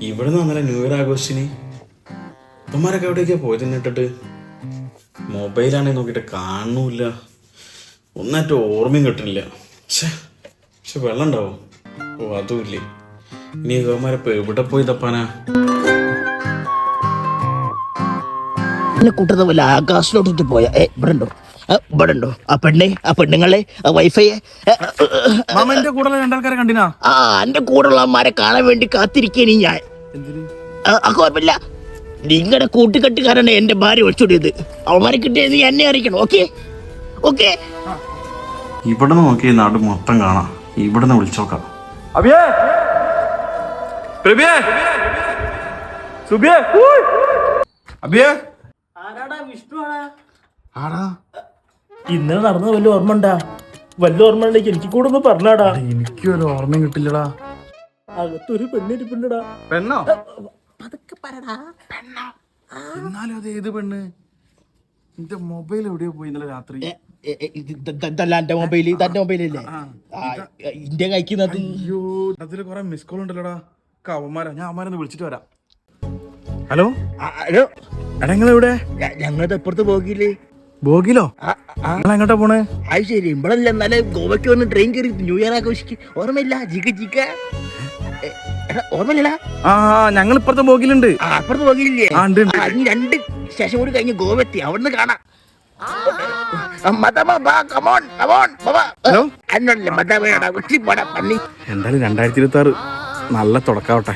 ഇവിടുന്ന് അന്നേരം new year ആഘോഷിന് ഇവന്മാരൊക്കെ എവിടേക്കാ പോയത് ഇട്ടിട്ട് മൊബൈലാണെങ്കിൽ നോക്കിയിട്ട് കാണുന്നില്ല, ഒന്നായിട്ട് ഓർമ്മയും കിട്ടുന്നില്ല. പക്ഷെ വെള്ളം ഉണ്ടാവും. ഓ അതുമില്ലേ. ഇനി ഇവന്മാരപ്പോ എവിടെ പോയി തപ്പാനാ? കൂട്ടുന്ന പോലെ ആകാശത്തോട്ടിട്ട് പോയ ഇവിടെ ഉണ്ടോ, ഇവിടെ ഉണ്ടോ ആ പെണ്ണെ, ആ പെണ്ണുങ്ങളെ, ആ വൈഫൈയെ? മാമന്റെ കൂടെ രണ്ടാൾക്കാരെ കണ്ടിനാ? ആ എന്റെ കൂടെയുള്ളവന്മാരെ കാണാൻ വേണ്ടി കാത്തിരിക്കേനി ഞാൻ. കുഴപ്പമില്ല, നിങ്ങളുടെ കൂട്ടുകെട്ടുകാരാണ് എന്റെ ഭാര്യ ഒളിച്ചോടിയത്. അവന്മാരെ കിട്ടിയത് എന്നെ അറിയിക്കണം. Okay okay. ഇവിടെ നിന്ന് നോക്കി നാട് മൊത്തം കാണാം. ഇവിടെ നിന്ന് വിളിച്ചോക്കാം. ഇന്നലെ നടന്നത് വല്ല ഓർമ്മ ഉണ്ടാ? വല്ല ഓർമ്മ ഉണ്ടെങ്കിൽ എനിക്ക് കൂടെ ഒന്ന് പറഞ്ഞാടാ. എനിക്കൊരു ഓർമ്മയും കിട്ടില്ലടാ. അകത്തൊരു പെണ്ണിരിപ്പുണ്ടടാ. പെണ്ണോ? പതുക്കെ പറടാ. പെണ്ണോ? എന്നാലും അത് ഏത് പെണ്ണ്? എന്റെ മൊബൈൽ എവിടെയോ പോയി ഇന്നലെ രാത്രി. എന്റെ മൊബൈല്, തന്റെ മൊബൈലല്ലേ ഇന്ത്യ കഴിക്കുന്നത്? അയ്യോ, അതില് കൊറേ മിസ് കോൾ ഉണ്ടല്ലോടാ. അവന്മാരാ, ഞാൻ അവന്മാരൊന്ന് വിളിച്ചിട്ട് വരാം. ഹലോ ഹലോ, എടാ നിങ്ങളെവിടെ? ഞങ്ങളുടെ എപ്പുറത്ത് പോകില്ലേ? ബോഗിലോ? നിങ്ങൾ എങ്ങോട്ടാ പോണേ? അത് ശരി, ഇമ്പളല്ല. എന്നാലേ ഗോവയ്ക്ക് വന്ന് ട്രെയിൻ കയറി ന്യൂ ഇയർ ആഘോഷിക്ക്. ഓർമ്മയില്ല? ജിക്ക ഓർമ്മയില്ലടാ. ആ ഞങ്ങൾ ഇപ്പുറത്തെ ബോഗിലുണ്ട്. അപ്പുറത്ത് പോകില്ലേ? ഇനി 2 സ്റ്റേഷൻ കൂടി കഴിഞ്ഞ് ഗോവ എത്തി. അവിടുന്ന് കാണാം. എന്തായാലും 2026 നല്ല തുടക്കാവട്ടെ.